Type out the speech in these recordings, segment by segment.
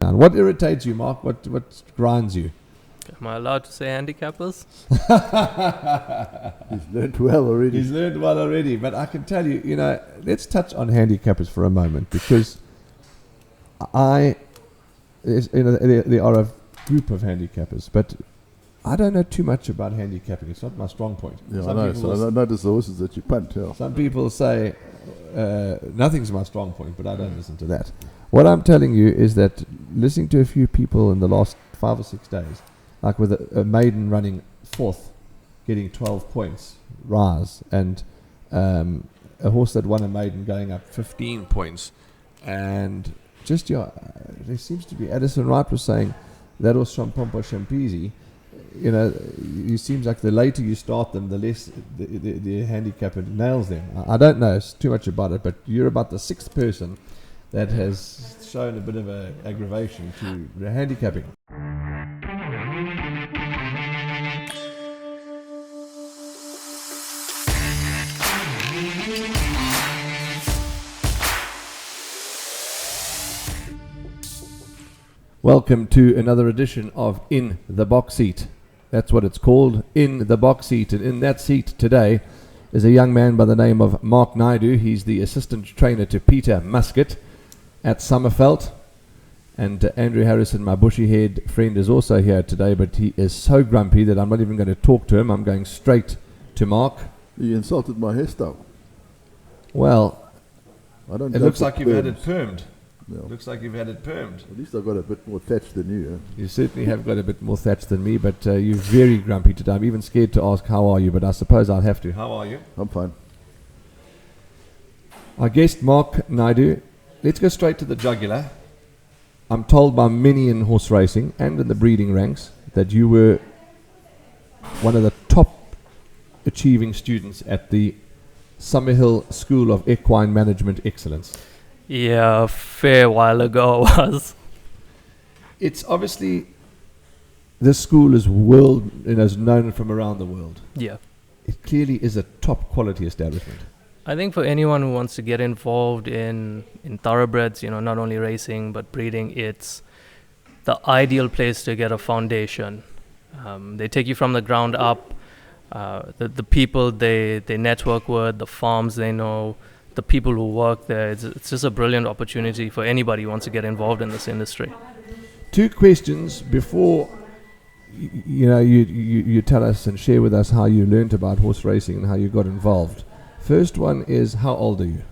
And what irritates you, Mark? What grinds you? Am I allowed to say handicappers? He's learnt well already. He's learned well already, but I can tell you, let's touch on handicappers for a moment, because there are a group of handicappers, but I don't know too much about handicapping. It's not my strong point. Yeah, I know. So I notice the horses that you punt. Yeah. Some people say nothing's my strong point, but I don't listen to that. What I'm telling you is that listening to a few people in the last 5 or 6 days, like with a maiden running fourth, getting 12 points, rise, and a horse that won a maiden going up 15 points, and just there seems to be, Addison Wright was saying, that was from Pompo Champisi. It seems like the later you start them, the less the handicapper nails them. I don't know too much about it, but you're about the 6th person that has shown a bit of a aggravation to the handicapping. Welcome to another edition of In the Box Seat. That's what it's called, In the Box Seat. And in that seat today is a young man by the name of Mark Naidoo. He's the assistant trainer to Peter Muscutt at Summerfeld. And Andrew Harrison, my bushy-haired friend, is also here today, but he is so grumpy that I'm not even going to talk to him. I'm going straight to Mark. You insulted my hairstyle. Well, I don't. it looks like you've had it perms. permed. Yeah. Looks like you've had it permed. At least I've got a bit more thatch than you. Eh? You certainly have got a bit more thatch than me, but you're very grumpy today. I'm even scared to ask, how are you? But I suppose I'll have to. How are you? I'm fine. Our guest, Mark Naidoo. Let's go straight to the jugular. I'm told by many in horse racing and in the breeding ranks that you were one of the top achieving students at the Summerhill School of Equine Management Excellence. Yeah, a fair while ago was. It's obviously, this school is is known from around the world. Yeah. It clearly is a top quality establishment. I think for anyone who wants to get involved in thoroughbreds, not only racing but breeding, it's the ideal place to get a foundation. They take you from the ground up. The people they network with, the farms they know, the people who work there. It's just a brilliant opportunity for anybody who wants to get involved in this industry. 2 questions before you tell us and share with us how you learned about horse racing and how you got involved. First one is, how old are you?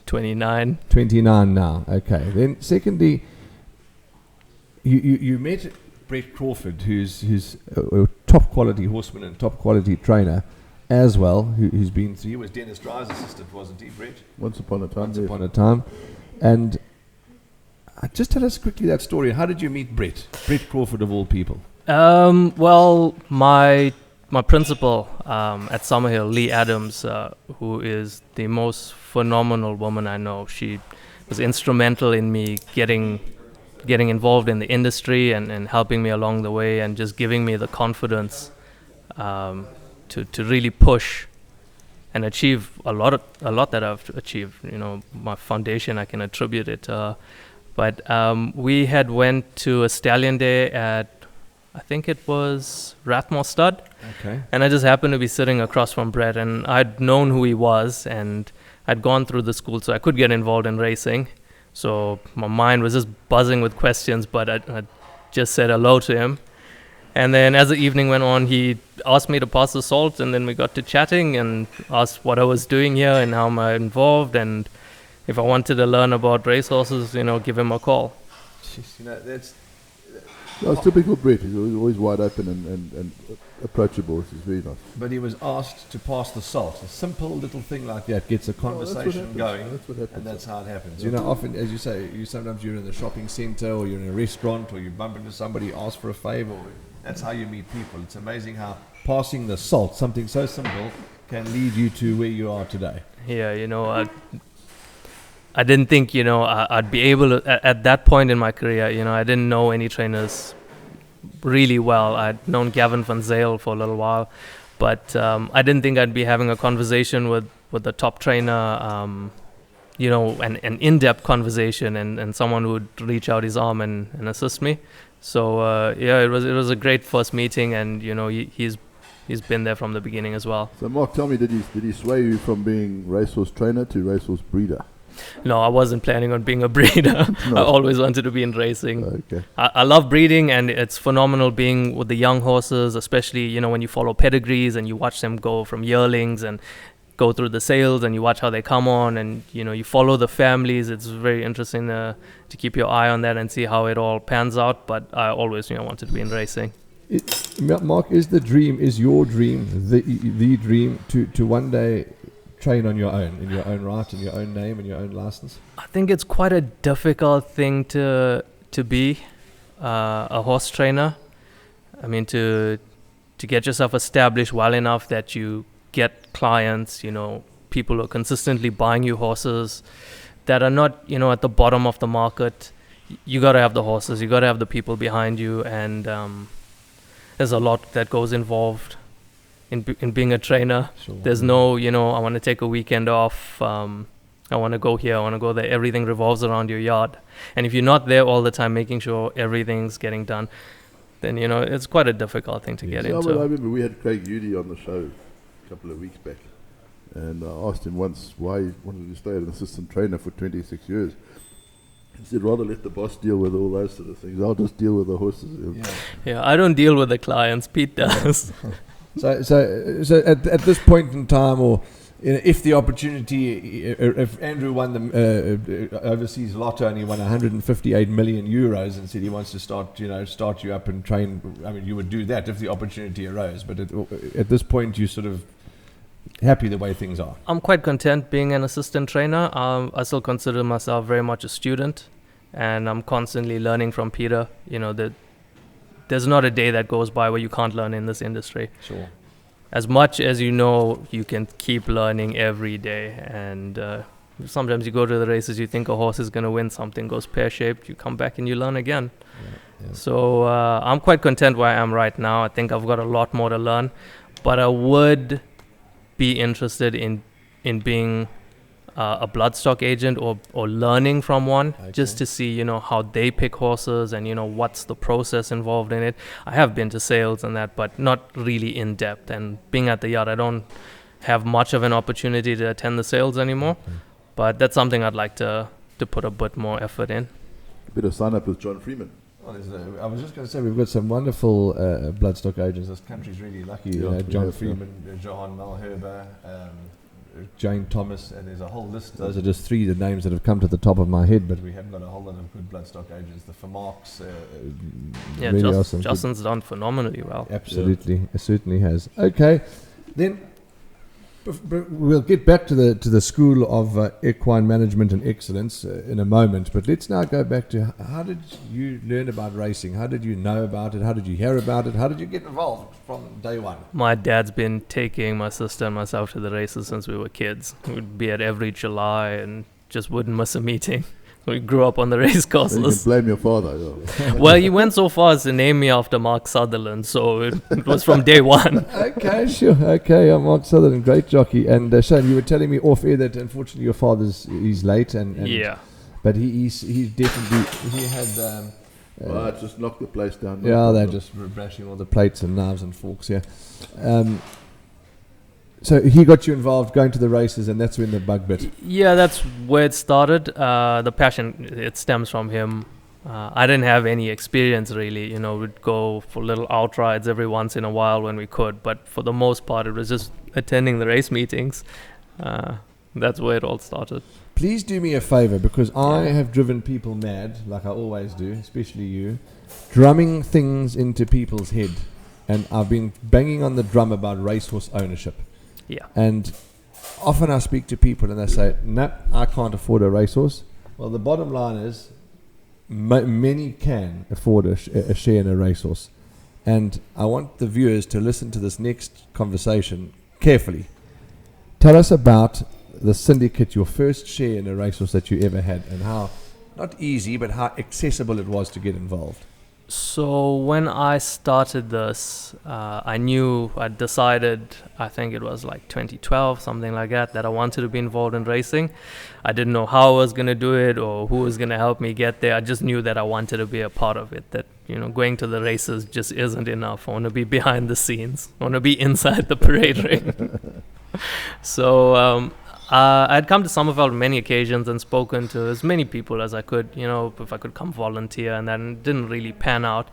29. 29 now. Okay. Then secondly, you met Bret Crawford, who's a top quality horseman and top quality trainer as well, who's been through. He was Dennis Dry's assistant, wasn't he, Bret? Once upon a time. Once upon a time. And just tell us quickly that story. How did you meet Bret? Bret Crawford of all people. Well, my principal at Summerhill, Lee Adams, who is the most phenomenal woman I know. She was instrumental in me getting involved in the industry and helping me along the way and just giving me the confidence to really push and achieve a lot that I've achieved. My foundation, I can attribute it. But we had went to a stallion day at, I think it was Rathmore Stud. Okay. And I just happened to be sitting across from Bret, and I'd known who he was, and I'd gone through the school, so I could get involved in racing. So my mind was just buzzing with questions, but I just said hello to him. And then as the evening went on, he asked me to pass the salt, and then we got to chatting and asked what I was doing here and how am I involved, and if I wanted to learn about racehorses, give him a call. That's... It's typical Bret. He's always wide open and approachable. It's very nice. But he was asked to pass the salt. A simple little thing like that gets a conversation going. That's what happens. And that's how it happens. Yeah. Often, as you say, sometimes you're in the shopping centre or you're in a restaurant or you bump into somebody, ask for a favour. That's how you meet people. It's amazing how passing the salt, something so simple, can lead you to where you are today. Yeah, I didn't think, I'd be able to, at that point in my career, I didn't know any trainers really well. I'd known Gavin van Zyl for a little while, but I didn't think I'd be having a conversation with the top trainer an in-depth conversation and someone would reach out his arm and assist me. So it was a great first meeting, and he's been there from the beginning as well. So Mark, tell me, did he sway you from being racehorse trainer to racehorse breeder? No, I wasn't planning on being a breeder. No. I always wanted to be in racing. Okay. I love breeding, and it's phenomenal being with the young horses, especially when you follow pedigrees and you watch them go from yearlings and go through the sales, and you watch how they come on, and you follow the families. It's very interesting to keep your eye on that and see how it all pans out. But I always wanted to be in racing. Mark, is your dream the dream to one day train on your own, in your own right, in your own name, in your own license? I think it's quite a difficult thing to be a horse trainer. I mean, to get yourself established well enough that you get clients, people who are consistently buying you horses that are not, at the bottom of the market. You got to have the horses, you got to have the people behind you, and there's a lot that goes involved in being a trainer. Sure. There's no, I want to take a weekend off. I want to go here, I want to go there. Everything revolves around your yard. And if you're not there all the time making sure everything's getting done, then, it's quite a difficult thing to get into. I remember we had Craig Udy on the show a couple of weeks back. And I asked him once why he wanted to stay as an assistant trainer for 26 years. He said, rather let the boss deal with all those sort of things. I'll just deal with the horses. Yeah, I don't deal with the clients. Pete does. So at this point in time, or if the opportunity, if Andrew won the overseas lotto and he won 158 million euros and said he wants to start you up and train, I mean, you would do that if the opportunity arose. But at this point, you sort of happy the way things are? I'm quite content being an assistant trainer. I still consider myself very much a student, and I'm constantly learning from Peter. There's not a day that goes by where you can't learn in this industry. Sure. As much as you can keep learning every day. And sometimes you go to the races, you think a horse is going to win, something goes pear-shaped, you come back and you learn again. Yeah. So I'm quite content where I am right now. I think I've got a lot more to learn, but I would be interested in being a bloodstock agent or learning from one, just to see how they pick horses and what's the process involved in it. I have been to sales and that, but not really in depth. And being at the yard, I don't have much of an opportunity to attend the sales anymore. But that's something I'd like to put a bit more effort in. A bit of sign up with John Freeman. I was just going to say, we've got some wonderful bloodstock agents. This country's really lucky. John Freeman, Johan Malherber, Jane Thomas, and there's a whole list. Those are just three of the names that have come to the top of my head, but we haven't got a whole lot of good bloodstock agents. The Fermarks, really awesome. Justin's done phenomenally well. Absolutely, it certainly has. Okay, then we'll get back to the school of equine management and excellence in a moment, but let's now go back to how did you learn about racing? How did you know about it? How did you hear about it? How did you get involved from day one? My dad's been taking my sister and myself to the races since we were kids. We'd be at every July and just wouldn't miss a meeting. We grew up on the race courses. So you can blame your father. Well, he went so far as to name me after Mark Sutherland, so it was from day one. Okay, sure. Okay, I'm Mark Sutherland, great jockey. And Shane, you were telling me off air that unfortunately your he's late, and yeah, but he's definitely he had. Just knocked the place down. Yeah, they're just bashing all the plates and knives and forks. Yeah. So he got you involved going to the races, and that's when the bug bit. Yeah, that's where it started. The passion, it stems from him. I didn't have any experience really. We'd go for little outrides every once in a while when we could, but for the most part, it was just attending the race meetings. That's where it all started. Please do me a favor, because I have driven people mad, like I always do, especially you, drumming things into people's head. And I've been banging on the drum about racehorse ownership. Yeah. And often I speak to people and they say, no, I can't afford a racehorse. Well, the bottom line is many can afford a share in a racehorse. And I want the viewers to listen to this next conversation carefully. Tell us about the syndicate, your first share in a racehorse that you ever had, and how, not easy, but how accessible it was to get involved. So when I started this, I'd decided, I think it was like 2012, something like that I wanted to be involved in racing. I didn't know how I was going to do it or who was going to help me get there. I just knew that I wanted to be a part of it, that, going to the races just isn't enough. I want to be behind the scenes. I want to be inside the parade ring. So I'd come to Somerville on many occasions and spoken to as many people as I could, if I could come volunteer, and then didn't really pan out.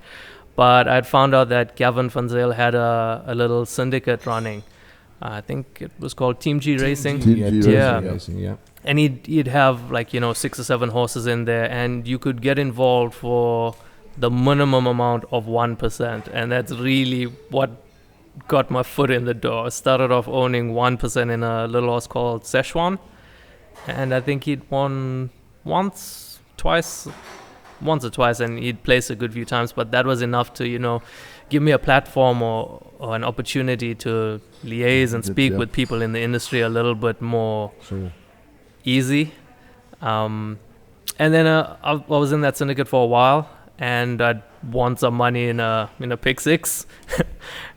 But I'd found out that Gavin van Zyl had a little syndicate running. I think it was called Team G Racing. Team G Racing, yeah. And he'd have 6 or 7 horses in there, and you could get involved for the minimum amount of 1%. And that's really what got my foot in the door. I started off owning 1% in a little horse called Szechuan, and I think he'd won once or twice, and he'd placed a good few times, but that was enough to give me a platform or an opportunity to liaise and speak with people in the industry a little bit more easy. And then I was in that syndicate for a while, and I'd won some money in a pick 6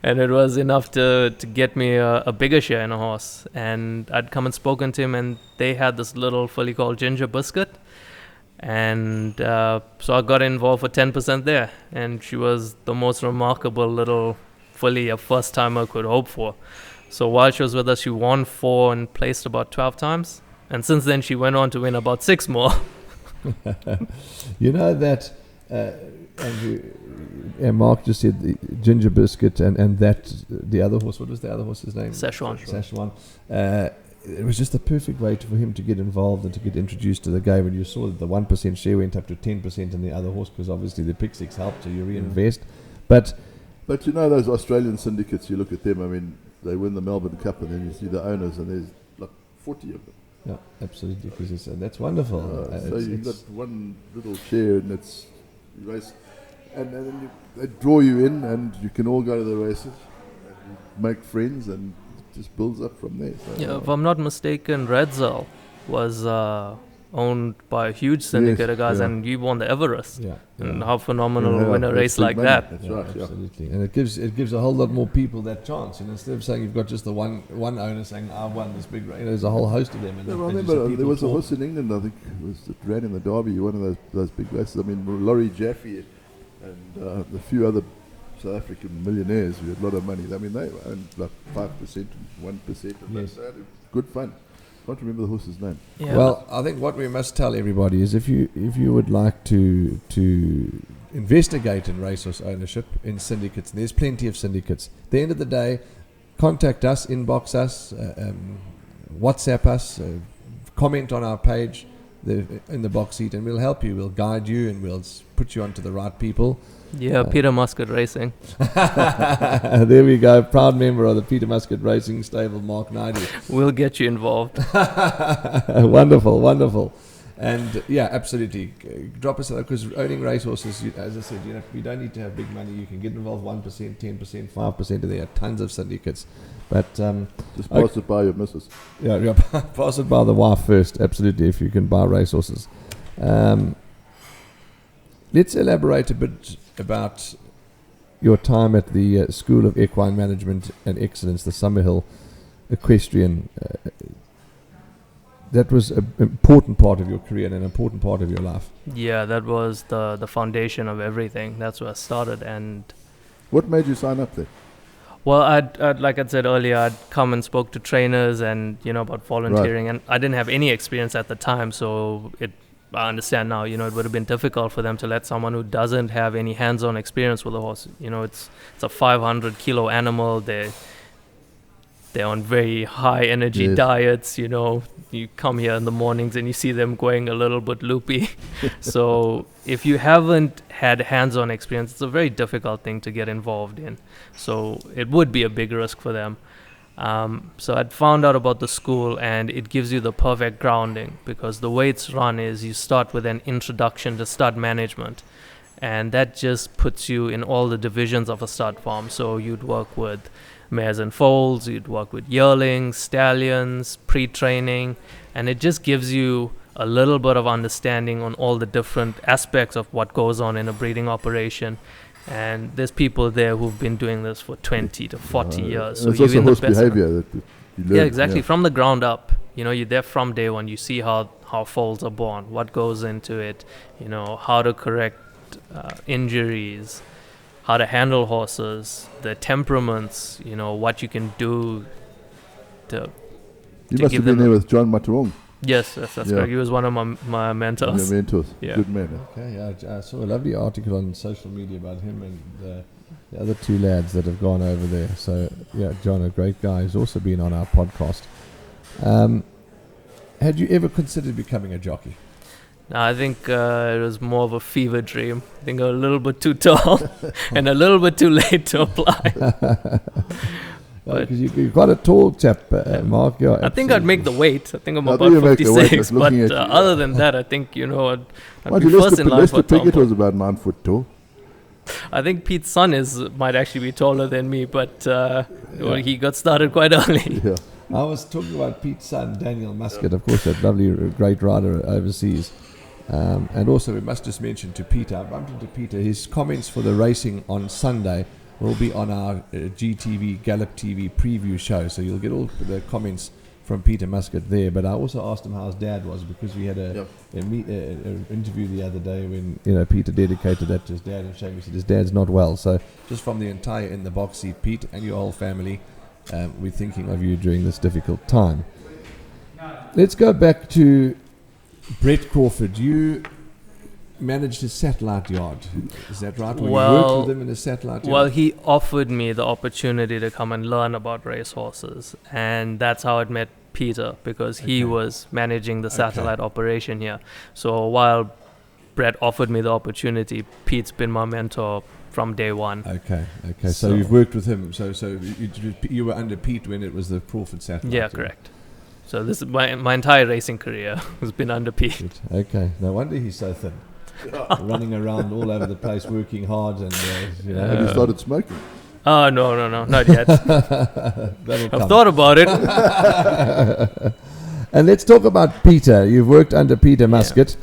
and it was enough to get me a bigger share in a horse. And I'd come and spoken to him, and they had this little filly called Ginger Musket, and so I got involved for 10% there, and she was the most remarkable little filly a first timer could hope for. So while she was with us, she won 4 and placed about 12 times, and since then she went on to win about 6 more. That Andrew and Mark just said the Ginger Biscuit and that the other horse. What was the other horse's name? Szechuan. It was just the perfect way for him to get involved and to get introduced to the game. And you saw that the 1% share went up to 10% in the other horse, because obviously the pick 6 helped, so you reinvest. But those Australian syndicates, you look at them. I mean, they win the Melbourne Cup, and then you see the owners, and there's like 40 of them. Yeah, absolutely, because that's wonderful. So you've got one little share, and it's you race, and then they draw you in, and you can all go to the races, and make friends, and it just builds up from there. So if I'm not mistaken, Redzel was owned by a huge syndicate of guys, and you won the Everest. And how phenomenal to win a race like money. that. That's right, absolutely. And it gives a whole lot more people that chance. Instead of saying you've got just the one owner saying I won this big race, there's a whole host of them. And I remember there was a horse in England, I think, that ran in the Derby, one of those big races. I mean, Laurie Jaffe and a few other South African millionaires who had a lot of money. I mean, they owned like 5% and 1%. And that's good fun. I can't remember the horse's name. Yeah. Well, I think what we must tell everybody is if you would like to investigate in racehorse ownership in syndicates, and there's plenty of syndicates. At the end of the day, contact us, inbox us, WhatsApp us, comment on our page in the box seat, and we'll help you. We'll guide you, and we'll put you onto the right people. Peter Muscutt Racing. There we go. Proud member of the Peter Muscutt Racing stable, Mark Naidoo. We'll get you involved. Wonderful. And absolutely. Drop us, because owning racehorses, as I said, you don't need to have big money. You can get involved 1%, 10%, 5%, and there are tons of syndicates. But just pass it by your missus. Pass it by the wife first. Absolutely, if you can buy racehorses. Let's elaborate a bit about your time at the School of Equine Management and Excellence, the Summerhill Equestrian. That was an important part of your career and an important part of your life. Yeah, that was the foundation of everything. That's where I started. And what made you sign up there? Well, I'd like I said earlier, I'd come and spoke to trainers and about volunteering, and I didn't have any experience at the time, so I understand now, it would have been difficult for them to let someone who doesn't have any hands-on experience with a horse. It's a 500 kilo animal. They're on very high energy diets. You come here in the mornings and you see them going a little bit loopy. So if you haven't had hands-on experience, it's a very difficult thing to get involved in. So it would be a big risk for them. So I'd found out about the school, and it gives you the perfect grounding, because the way it's run is you start with an introduction to stud management, and that just puts you in all the divisions of a stud farm. So you'd work with mares and foals, you'd work with yearlings, stallions, pre-training, and it just gives you a little bit of understanding on all the different aspects of what goes on in a breeding operation. And there's people there who've been doing this for 20 to 40 years. So it's you're also in the horse best. behavior that you learn. Yeah, exactly. From the ground up, you're there from day one. You see how foals are born, what goes into it, how to correct injuries, how to handle horses, the temperaments, what you can do to You to must give have been them there with John Maturong. Yes, that's Yeah. correct. He was one of my mentors. Your mentors. Yeah. Good man. Okay, I saw a lovely article on social media about him and the other two lads that have gone over there. So, yeah, John, a great guy, who's also been on our podcast. Had you ever considered becoming a jockey? No, I think it was more of a fever dream. I think a little bit too tall and a little bit too late to apply. Because you're quite a tall chap, Mark. I think I'd make the weight. I think I'm I about think you make the weight, 56. just looking But at you. other than that, I think, I'd Mind be you, first in line for Lester a tall Piggott boy. was about 9 foot tall. I think Pete's son might actually be taller than me, but well, he got started quite early. Yeah. I was talking about Pete's son, Daniel Musket, of course, that lovely, great rider overseas. And also, we must just mention to Peter, I bumped into Peter, his comments for the racing on Sunday will be on our GTV, Gallop TV preview show. So you'll get all the comments from Peter Muscutt there. But I also asked him how his dad was, because we had an interview the other day when Peter dedicated that to his dad, and Shane said his dad's not well. So just from the entire In the Box seat, Pete and your whole family, we're thinking of you during this difficult time. Let's go back to Bret Crawford. You managed his satellite yard, is that right? Or you worked with him in his satellite yard? Well, he offered me the opportunity to come and learn about racehorses, and that's how I met Peter, because he was managing the satellite operation here. So while Bret offered me the opportunity, Pete's been my mentor from day one. Okay. So you've worked with him. So you were under Pete when it was the Crawford satellite. Yeah, correct. So this is my entire racing career has been under Pete. Good. Okay. No wonder he's so thin. Running around all over the place, working hard, and Have you started smoking? Oh, no, not yet. I've thought about it. And let's talk about Peter. You've worked under Peter Muscutt.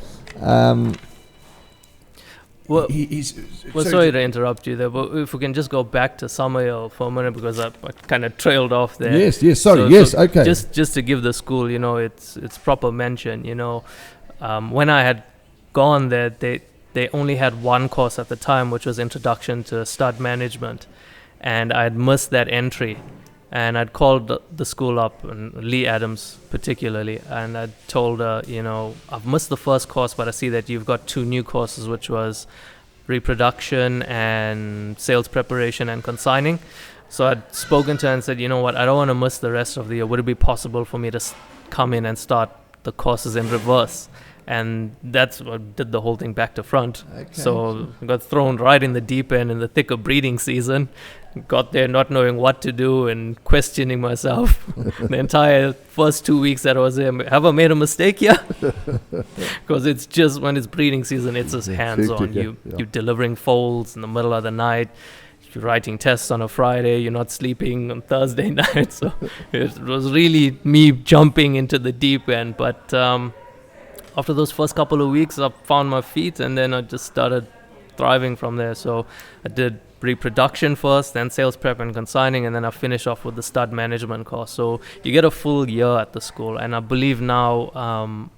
Well, he's sorry to interrupt you there, but if we can just go back to Summerhill for a minute, because I kind of trailed off there. Yes, sorry, okay. Just to give the school, it's proper mention, when I had gone there, they only had one course at the time, which was Introduction to Stud Management, and I'd missed that entry. And I'd called the school up, and Lee Adams particularly, and I'd told her, I've missed the first course, but I see that you've got two new courses, which was reproduction and sales preparation and consigning. So I'd spoken to her and said, you know what, I don't want to miss the rest of the year. Would it be possible for me to come in and start the courses in reverse? And that's what did the whole thing back to front. Okay. So I got thrown right in the deep end in the thick of breeding season. Got there not knowing what to do and questioning myself the entire first 2 weeks that I was there. Have I made a mistake here? Because it's just when it's breeding season, it's just hands-on. You're delivering foals in the middle of the night. You're writing tests on a Friday. You're not sleeping on Thursday night. So it was really me jumping into the deep end. But after those first couple of weeks, I found my feet, and then I just started thriving from there. So I did reproduction first, then sales prep and consigning, and then I finished off with the stud management course. So you get a full year at the school, and I believe now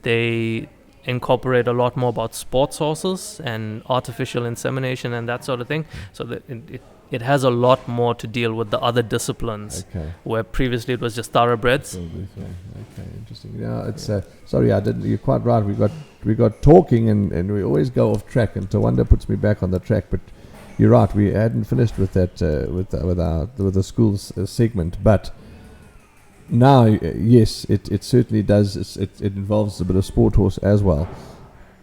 they incorporate a lot more about sports horses and artificial insemination and that sort of thing. So that it has a lot more to deal with the other disciplines, where previously it was just thoroughbreds. Okay, interesting. Yeah, it's sorry, I didn't. You're quite right. We got talking, and we always go off track, and Tawanda puts me back on the track. But you're right. We hadn't finished with that with the school's segment, but now yes, it certainly does. It involves a bit of sport horse as well.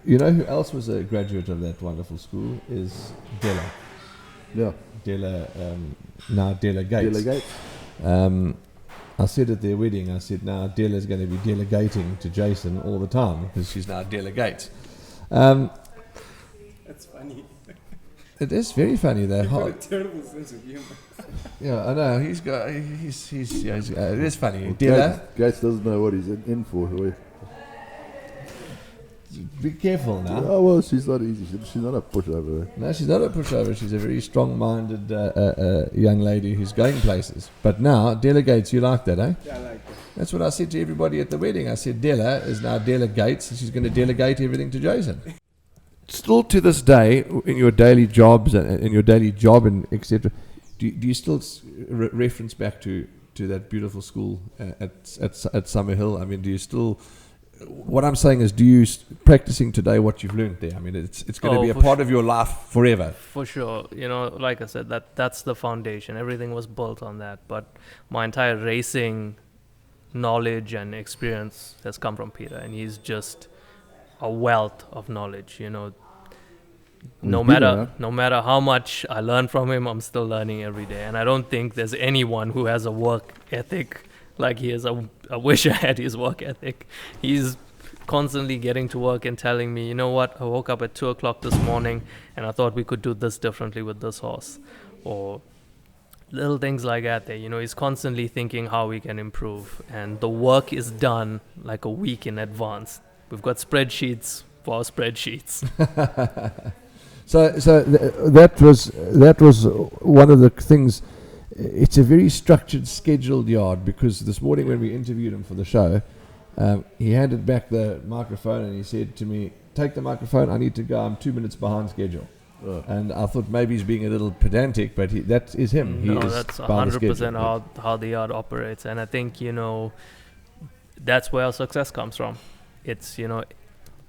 You know who else was a graduate of that wonderful school is Della. Yeah. Now Della Gates. I said at their wedding, I said now Della's going to be delegating to Jason all the time because she's now Della Gates. That's funny. It is very funny though. You've got a terrible sense of humor. Yeah, I know. He's it is funny. Della Gates doesn't know what he's in for. be careful now. Oh, well, she's not easy. She's not a pushover. No, she's not a pushover. She's a very strong-minded young lady who's going places. But now, delegates, you like that, eh? Yeah, I like that. That's what I said to everybody at the wedding. I said, Della is now delegates, and she's going to delegate everything to Jason. Still to this day, in your daily jobs and in your daily job and etc., do you still reference back to that beautiful school at Summerhill? I mean, do you still? What I'm saying is, do you practicing today what you've learned there? I mean, it's going to be a part of your life forever. For sure. You know, like I said, that's the foundation. Everything was built on that. But my entire racing knowledge and experience has come from Peter, and he's just a wealth of knowledge. You know, no matter how much I learn from him, I'm still learning every day. And I don't think there's anyone who has a work ethic like he is. I wish I had his work ethic. He's constantly getting to work and telling me, you know what, I woke up at 2 o'clock this morning and I thought we could do this differently with this horse, or little things like that. You know, he's constantly thinking how we can improve, and the work is done like a week in advance. We've got spreadsheets for our spreadsheets. So that was one of the things. It's a very structured, scheduled yard, because this morning when we interviewed him for the show, he handed back the microphone and he said to me, "Take the microphone, I need to go, I'm 2 minutes behind schedule." And I thought maybe he's being a little pedantic, but that is him. No, that's 100% how the yard operates. And I think, you know, that's where our success comes from. It's, you know,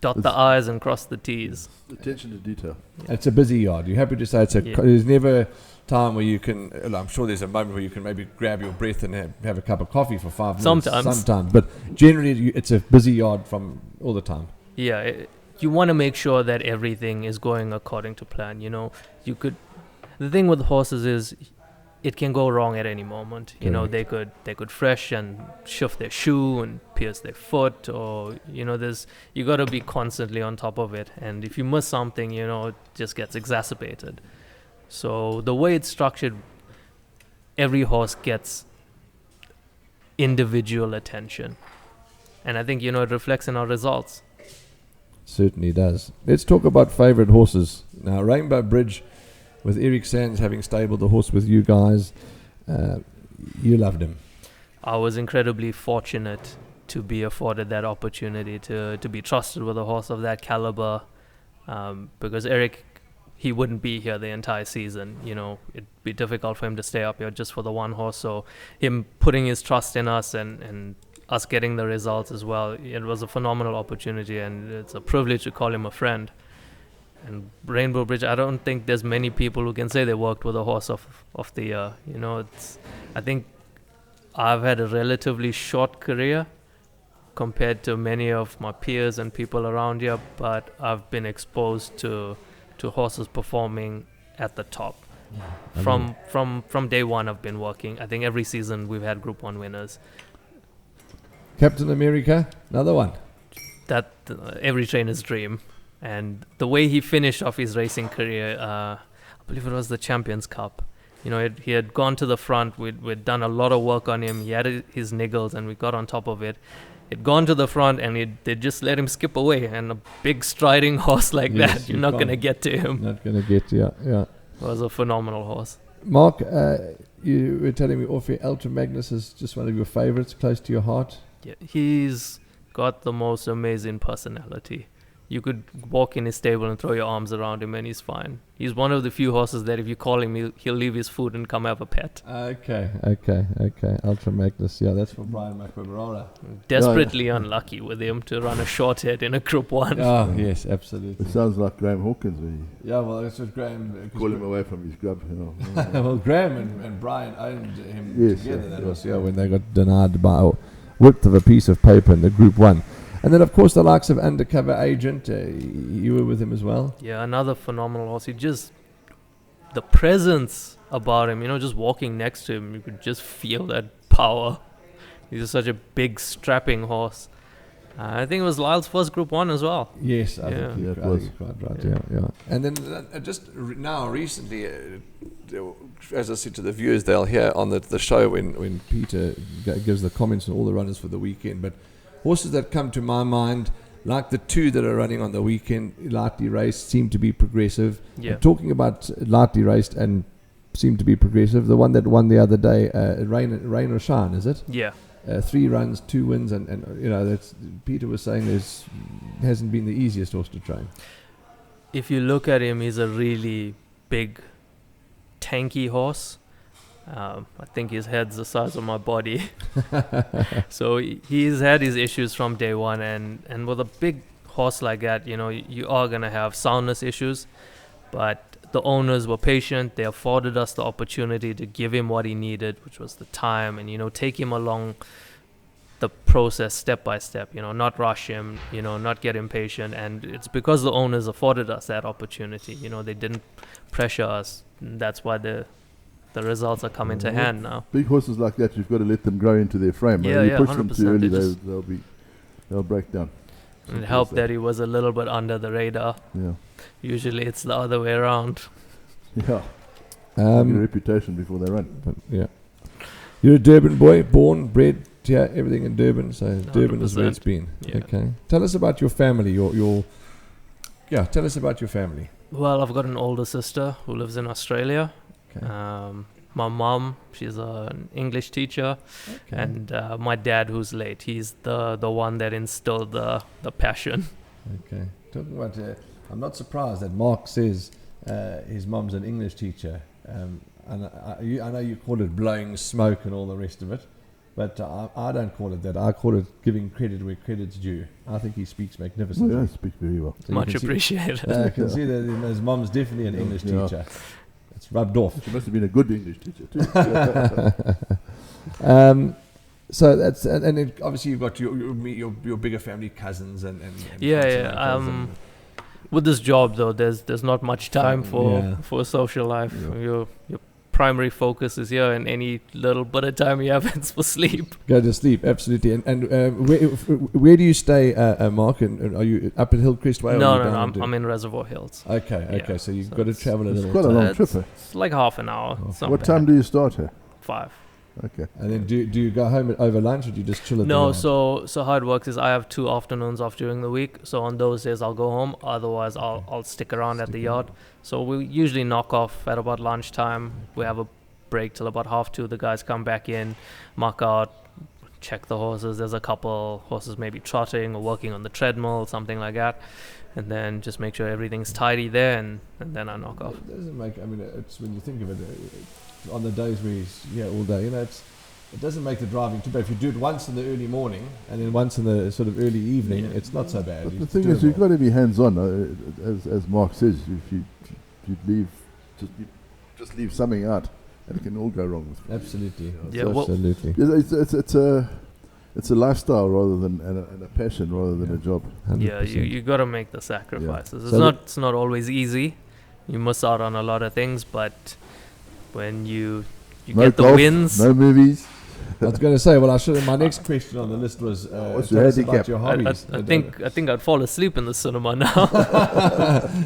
dot the I's and cross the T's. Attention to detail. It's a busy yard. You're happy to say there's never time where you can, I'm sure there's a moment where you can maybe grab your breath and have a cup of coffee for 5 minutes. Sometimes. But generally it's a busy yard from all the time. Yeah, you want to make sure that everything is going according to plan. You know, the thing with horses is it can go wrong at any moment. You know, they could fresh and shift their shoe and pierce their foot, or, you know, you got to be constantly on top of it. And if you miss something, you know, it just gets exacerbated. So the way it's structured, every horse gets individual attention. And I think, you know, it reflects in our results. Certainly does. Let's talk about favourite horses. Now, Rainbow Bridge, with Eric Sands having stabled the horse with you guys, you loved him. I was incredibly fortunate to be afforded that opportunity to be trusted with a horse of that caliber, because Eric, he wouldn't be here the entire season. You know, it'd be difficult for him to stay up here just for the one horse. So him putting his trust in us and us getting the results as well, it was a phenomenal opportunity, and it's a privilege to call him a friend. And Rainbow Bridge, I don't think there's many people who can say they worked with a horse of the year. You know, I think I've had a relatively short career compared to many of my peers and people around here, but I've been exposed to horses performing at the top. From day one I've been working. I think every season we've had Group 1 winners. Captain America, another one. That every trainer's dream. And the way he finished off his racing career, I believe it was the Champions Cup. You know, he had gone to the front. We'd done a lot of work on him. He had his niggles, and we got on top of it. He'd gone to the front, and they just let him skip away. And a big striding horse like that, you're not going to get to him. Not going to get to you, yeah. It was a phenomenal horse. Mark, you were telling me off here, Ultra Magnus is just one of your favourites, close to your heart. Yeah, he's got the most amazing personality. You could walk in his stable and throw your arms around him and he's fine. He's one of the few horses that if you call him, he'll leave his food and come have a pet. Okay. Ultra Magnus, yeah, that's for Brian McNamara. Desperately unlucky with him to run a short head in a Group 1. Oh, yes, absolutely. It sounds like Graham Hawkins. Yeah, well, that's what Graham... Call him away from his grub. You know. Well, Graham and Brian owned him together. When they got denied by a width of a piece of paper in the Group 1. And then, of course, the likes of Undercover Agent, you were with him as well. Yeah, another phenomenal horse. The presence about him, you know, just walking next to him, you could just feel that power. He's just such a big, strapping horse. I think it was Lyle's first Group 1 as well. Yes, I think it was quite right. Yeah. And then now recently, as I said to the viewers, they'll hear on the show when Peter gives the comments on all the runners for the weekend. But horses that come to my mind like the two that are running on the weekend, lightly raced, seem to be progressive. Yeah. And talking about lightly raced and seem to be progressive, the one that won the other day, Rain or Shine, is it? Yeah. 3 runs, 2 wins, and that's Peter was saying hasn't been the easiest horse to train. If you look at him, he's a really big, tanky horse. I think his head's the size of my body. So he's had his issues from day one, and with a big horse like that, you are going to have soundness issues, but the owners were patient. They afforded us the opportunity to give him what he needed, which was the time, and take him along the process step by step, not rush him, not get impatient. And it's because the owners afforded us that opportunity. They didn't pressure us. That's why the results are coming to hand now. Big horses like that, you've got to let them grow into their frame. Yeah, You push them 100%. too early, they'll break down. And it helped that he was a little bit under the radar. Yeah. Usually it's the other way around. Yeah. Get a reputation before they run. But yeah. You're a Durban boy, born, bred, everything in Durban, so Durban is where it's been. Yeah. Okay. Tell us about your family, tell us about your family. Well, I've got an older sister who lives in Australia. Okay. My mom, she's an English teacher. Okay. And my dad, who's late, he's the one that instilled the passion. Okay. Talking about, I'm not surprised that Mark says his mom's an English teacher. And I know you call it blowing smoke and all the rest of it, but I don't call it that. I call it giving credit where credit's due. I think he speaks magnificently. Yeah, he speaks very well. So Much appreciated. I can see that his mom's definitely an English teacher. It's rubbed off. She must have been a good English teacher too. So that's and then obviously you've got your bigger family, cousins and Yeah. With this job though, there's not much time for social life. Yeah. Your primary focus is here, and any little bit of time you have it's for sleep. Go to sleep, absolutely. And where do you stay, Mark? And are you up at Hillcrest Way? No. I'm in Reservoir Hills. Okay. So you've So got to travel a It's little. quite a long trip. It's like half an hour. What time do you start here? 5. Okay. And then do you go home over lunch, or do you just chill at the No, yard? so how it works is I have 2 afternoons off during the week. So on those days I'll go home. Otherwise I'll stick around at the yard. So we usually knock off at about lunchtime. We have a break till about 2:30. The guys come back in, mark out, check the horses. There's a couple horses maybe trotting or working on the treadmill, something like that. And then just make sure everything's tidy there, and then I knock off. It doesn't make. I mean, it's when you think of it, on the days where he's all day, it doesn't make the driving too bad. If you do it once in the early morning and then once in the sort of early evening, it's not so bad. But the thing is, you've got to be hands-on. As Mark says, if you leave, just leave something out, and it can all go wrong with it. Absolutely. Yeah, well- Absolutely. It's a lifestyle rather than and a passion rather than a job. 100%. Yeah, you got to make the sacrifices. So It's not always easy. You miss out on a lot of things, but when you No get the golf, wins. no movies. I was going to say, my next question on the list was, What's tell your us about handicap? your hobbies. I think I'd fall asleep in the cinema now.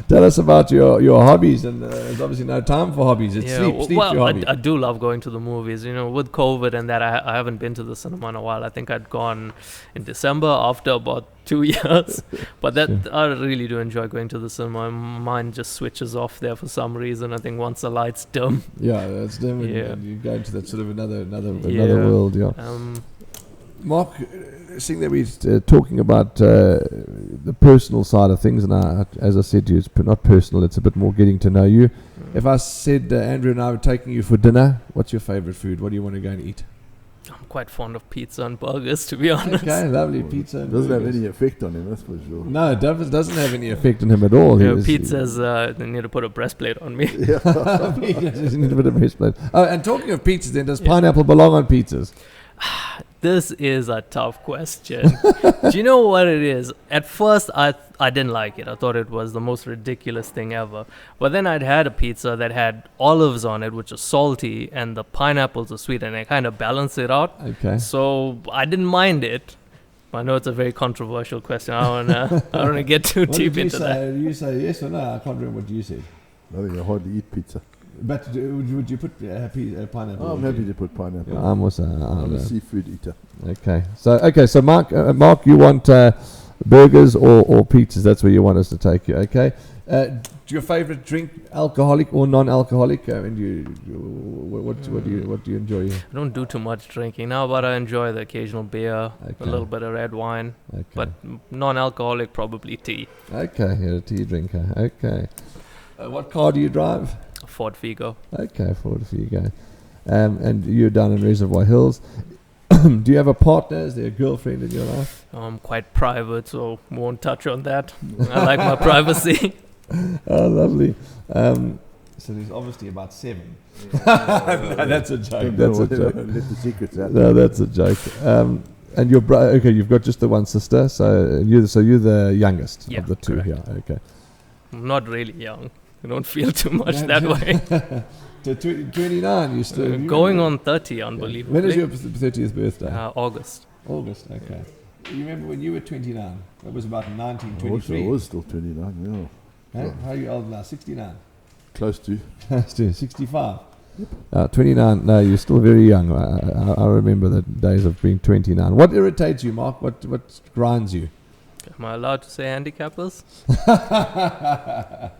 Tell us about your hobbies, and there's obviously no time for hobbies. It's sleep's your hobby. I do love going to the movies. With COVID and that, I haven't been to the cinema in a while. I think I'd gone in December after about 2 years. But I really do enjoy going to the cinema. My mind just switches off there for some reason. I think once the lights dim. Yeah, that's them. Yeah. And you go into that sort of another Yeah. world. Yeah. Mark, seeing that we're talking about the personal side of things, and as I said to you, it's not personal, it's a bit more getting to know you. If I said Andrew and I were taking you for dinner, what's your favourite food? What do you want to go and eat? I'm quite fond of pizza and burgers, to be honest. Okay, lovely pizza. And Doesn't have burgers. any effect on him, that's for sure. No, it doesn't have any effect on him at all. Pizza's, they need to put a breastplate on me. Just need a bit of breastplate. Oh, and talking of pizzas, then, does pineapple belong on pizzas? This is a tough question. Do you know what it is? At first, I didn't like it. I thought it was the most ridiculous thing ever. But then I'd had a pizza that had olives on it, which is salty, and the pineapples are sweet, and they kind of balance it out. Okay. So I didn't mind it. I know it's a very controversial question. I don't wanna get too What deep did you into say? that. Did you say yes or no? I can't remember what you said. I think I hardly eat pizza. But would you put pineapple? I'm happy to put pineapple. Yeah, I'm also. I'm a seafood eater. Okay. So Mark, you want Burgers or pizzas, that's where you want us to take you, okay? Your favorite drink, alcoholic or non-alcoholic? What do you enjoy? I don't do too much drinking now, but I enjoy the occasional beer, a Okay. little bit of red wine, Okay. but non-alcoholic, probably tea. Okay, you're a tea drinker. Okay. What car do you drive? Ford Figo. Okay, Ford Figo. And you're down in Reservoir Hills. Do you have a partner? Is there a girlfriend in your life? I'm quite private, so won't touch on that. I like my privacy. Oh, lovely. So there's obviously about 7. No, that's a joke. That's a joke. Let the secrets out. No, that's a joke. And your okay, you've got just the one sister, so you're the youngest Yeah, of the two correct. here. Okay. I'm not really young. I don't feel too much that way. To 29, you still Going on 30, unbelievably. When is your 30th birthday? August. August. Okay. You remember when you were 29? That was about I 1923. was still 29, yeah. Huh? How are you old now? 69. Close to. 65. 29. No, you're still very young. I remember the days of being 29. What irritates you, Mark? What grinds you? Am I allowed to say handicappers?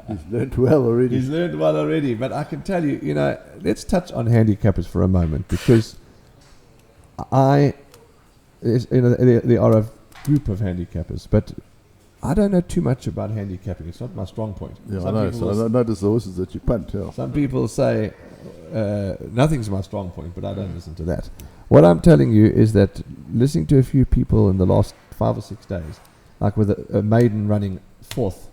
He's learnt well already. He's learned well already, but I can tell you, let's touch on handicappers for a moment, because there are a group of handicappers, but I don't know too much about handicapping. It's not my strong point. Yeah, Some I know. people So I noticed the horses that you punt, yeah. Some people say nothing's my strong point, but I don't listen to that. What I'm telling you is that listening to a few people in the last 5 or 6 days, like with a maiden running 4th,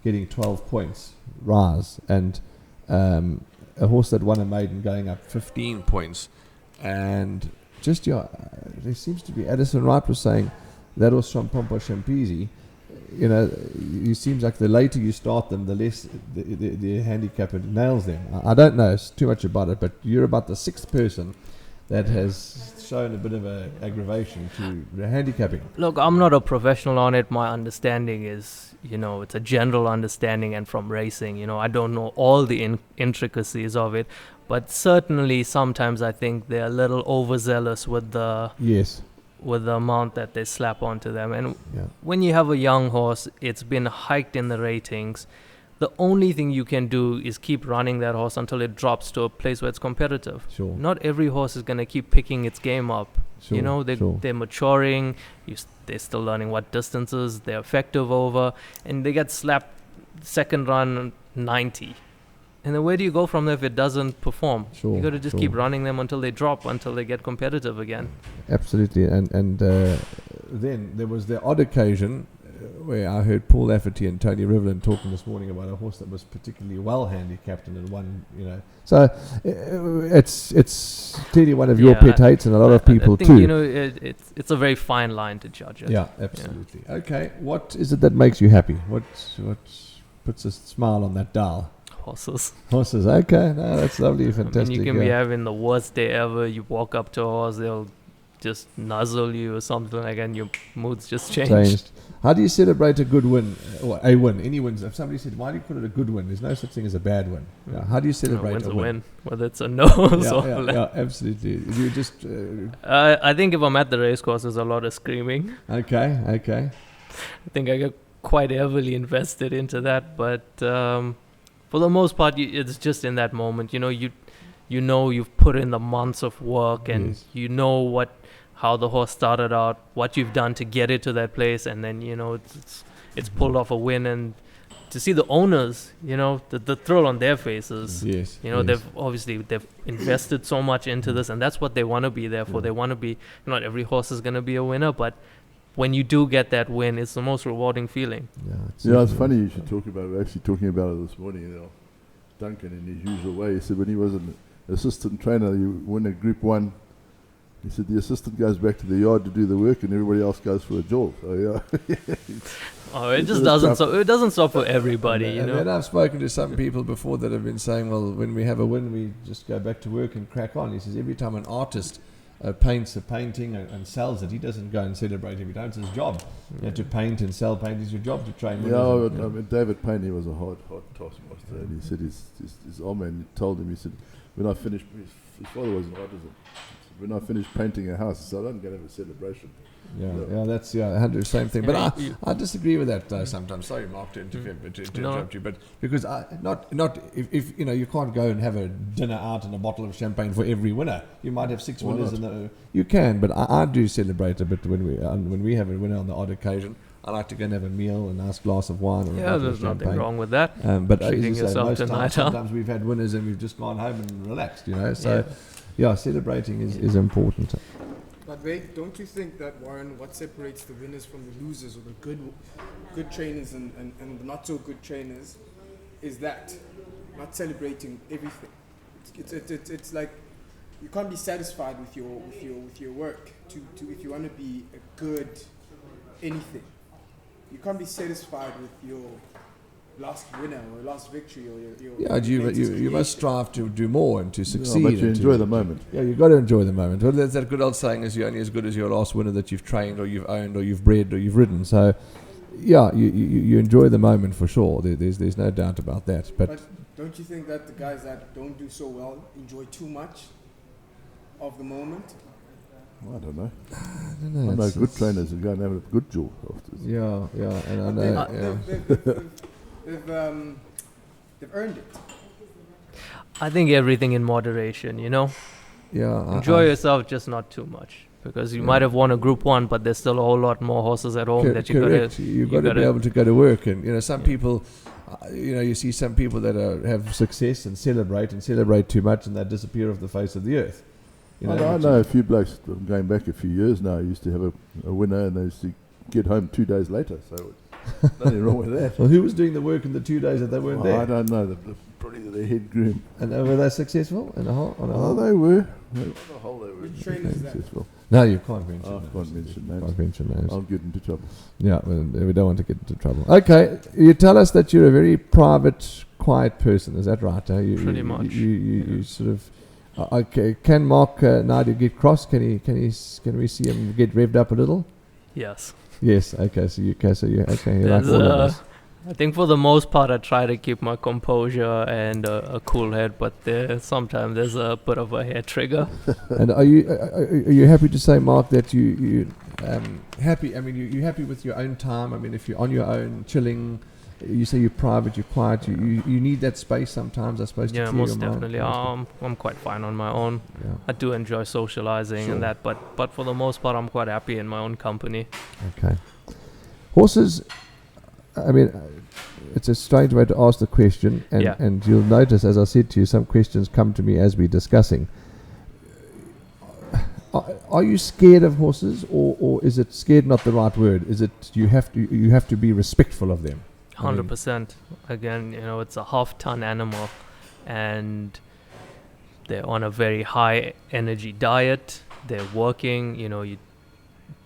getting 12 points, rise, and a horse that won a maiden going up 15 points, and just there seems to be, Addison Wright was saying, that was from Pompo Champisi. It seems like the later you start them, the less the handicapper nails them. I don't know too much about it, but you're about the 6th person that has shown a bit of a aggravation to the handicapping. Look, I'm not a professional on it. My understanding is, it's a general understanding, and from racing, I don't know all the intricacies of it, but certainly sometimes I think they're a little overzealous with the amount that they slap onto them. And when you have a young horse, it's been hiked in the ratings. The only thing you can do is keep running that horse until it drops to a place where it's competitive. Sure. Not every horse is going to keep picking its game up. Sure. They're maturing. They're still learning what distances they're effective over. And they get slapped second run 90. And then where do you go from there if it doesn't perform? Sure, you got to just keep running them until they drop, until they get competitive again. Absolutely. And then there was the odd occasion where I heard Paul Lafferty and Tony Rivlin talking this morning about a horse that was particularly well handicapped and had won, So it's clearly one of your pet hates, and a lot of people I think, too. It's a very fine line to judge it. Yeah, absolutely. Yeah. Okay, what is it that makes you happy? What puts a smile on that dial? Horses. Okay, no, that's lovely, fantastic. You can be having the worst day ever. You walk up to a horse, they'll just nuzzle you or something like that, and your mood's just changed. How do you celebrate a good win, or a win? Any wins? If somebody said, "Why do you call it a good win?" There's no such thing as a bad win. Yeah. How do you celebrate a win? Whether it's a nose or yeah, absolutely. You just. I think if I'm at the race course, there's a lot of screaming. Okay. I think I get quite heavily invested into that, but for the most part, it's just in that moment. You've put in the months of work, and you know how the horse started out, what you've done to get it to that place, and then it's pulled off a win, and to see the owners, the thrill on their faces. They've invested so much into this, and that's what they want to be there for. They want to be. Not every horse is going to be a winner, but when you do get that win, it's the most rewarding feeling. It's funny you should talk about it. We're actually talking about it this morning. Duncan, in his usual way, he said when he was an assistant trainer, you win a Group 1. He said the assistant goes back to the yard to do the work, and everybody else goes for a jolt. So it just doesn't. So it doesn't stop for everybody, And then I've spoken to some people before that have been saying, well, when we have a win, we just go back to work and crack on. He says every time an artist paints a painting and sells it, he doesn't go and celebrate every time. It's his job. To paint and sell paint is your job, to train. David Payne, he was a hard taskmaster, and he said his old man told him, he said, when I finished, his father was an artisan. When I finished painting a house, he said, I don't go to have a celebration. Yeah, that's 100 same thing. But Yeah, I disagree with that sometimes. Sorry, Mark, to interrupt you, but because not if you can't go and have a dinner out and a bottle of champagne for every winner. You might have 6 winners you can, but I do celebrate a bit when we have a winner on the odd occasion. I like to go and have a meal, a nice glass of wine, or a bottle there's of champagne. nothing wrong with that. But Treating as you say, yourself most to times, night out. sometimes we've had winners and we've just gone home and relaxed. So celebrating is important. But don't you think that, Warren, what separates the winners from the losers, or the good trainers and the not so good trainers, is that not celebrating everything. It's like you can't be satisfied with your work. To if you want to be a good anything, you can't be satisfied with your last winner or last victory or your you must strive to do more and to succeed. But you enjoy the moment. Yeah, you've got to enjoy the moment. Well, there's that good old saying is you're only as good as your last winner that you've trained or you've owned or you've bred or you've ridden. So, you enjoy the moment for sure. There's no doubt about that. But don't you think that the guys that don't do so well enjoy too much of the moment? I don't know. I I know good trainers who go and have a good jaw afterwards. Yeah, and I know. They've earned it. I think everything in moderation, Yeah, Enjoy yourself, just not too much. Because you might have won a Group 1, but there's still a whole lot more horses at home that you've got to be able to go to work. And, some people, you see some people that have success and celebrate too much and they disappear off the face of the earth. I know a few blokes, going back a few years now, used to have a winner and they used to get home 2 days later. So nothing wrong with that. Well, who was doing the work in the 2 days that they weren't there? I don't know. Probably the head groom. And were they successful on a whole? They were. Which trainer is that? Successful. No, you can't mention I names. can't mention names. Can't mention names. I'll get into trouble. Yeah, well, we don't want to get into trouble. Okay, you tell us that you're a very private, quiet person. Is that right? Pretty much. You sort of. Okay, can Mark Naidoo get cross? Can we see him get revved up a little? Yes. Yes. Okay. So you like all of us. I think for the most part, I try to keep my composure and a cool head, but sometimes there's a bit of a hair trigger. And are you happy to say, Mark, that you happy? I mean, you're happy with your own time. I mean, if you're on your own, chilling. You say you're private, you're quiet. You need that space sometimes, I suppose. Yeah, to clear most your mind. definitely. I'm quite fine on my own. Yeah. I do enjoy socializing and that, but for the most part, I'm quite happy in my own company. Okay. Horses. I mean, it's a strange way to ask the question, and you'll notice, as I said to you, some questions come to me as we're discussing. Are you scared of horses, or is it scared not the right word? Is it you have to be respectful of them? 100%. Again, it's a half-ton animal, and they're on a very high energy diet. They're working.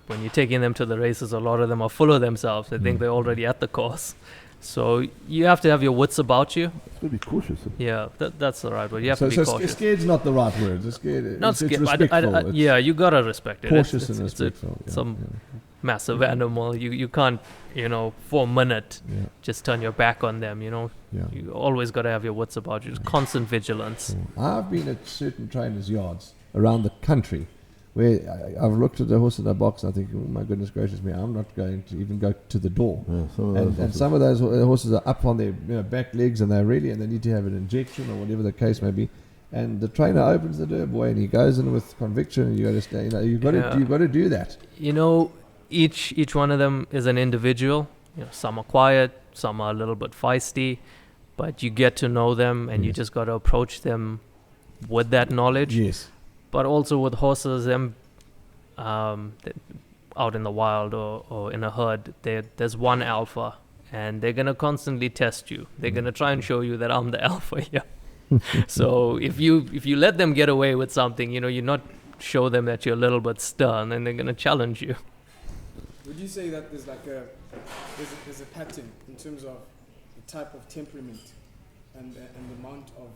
When you're taking them to the races, a lot of them are full of themselves. They think they're already at the course. So you have to have your wits about you. Got to be cautious. Yeah, that's the right word. You have to be cautious. Scared's not the right word. Scared. Not it's scared. Respectful. You gotta respect it. Cautious and respectful. It's massive animal. You can't, for a minute, just turn your back on them. You always got to have your wits about you. Just constant vigilance. I've been at certain trainers' yards around the country where I've looked at the horse in the box and I think, oh my goodness gracious me, I'm not going to even go to the door. Yeah, some of those horses are up on their back legs and they need to have an injection or whatever the case may be. And the trainer opens the door, boy, and he goes in with conviction, and you got to stay. You've got to do that. Each one of them is an individual. Some are quiet, some are a little bit feisty, but you get to know them, and you just got to approach them with that knowledge. Yes. But also with horses, them out in the wild or in a herd, there's one alpha, and they're gonna constantly test you. They're gonna try and show you that I'm the alpha here. So if you let them get away with something, you not show them that you're a little bit stern, and they're gonna challenge you. Would you say that there's there's a pattern in terms of the type of temperament and the amount of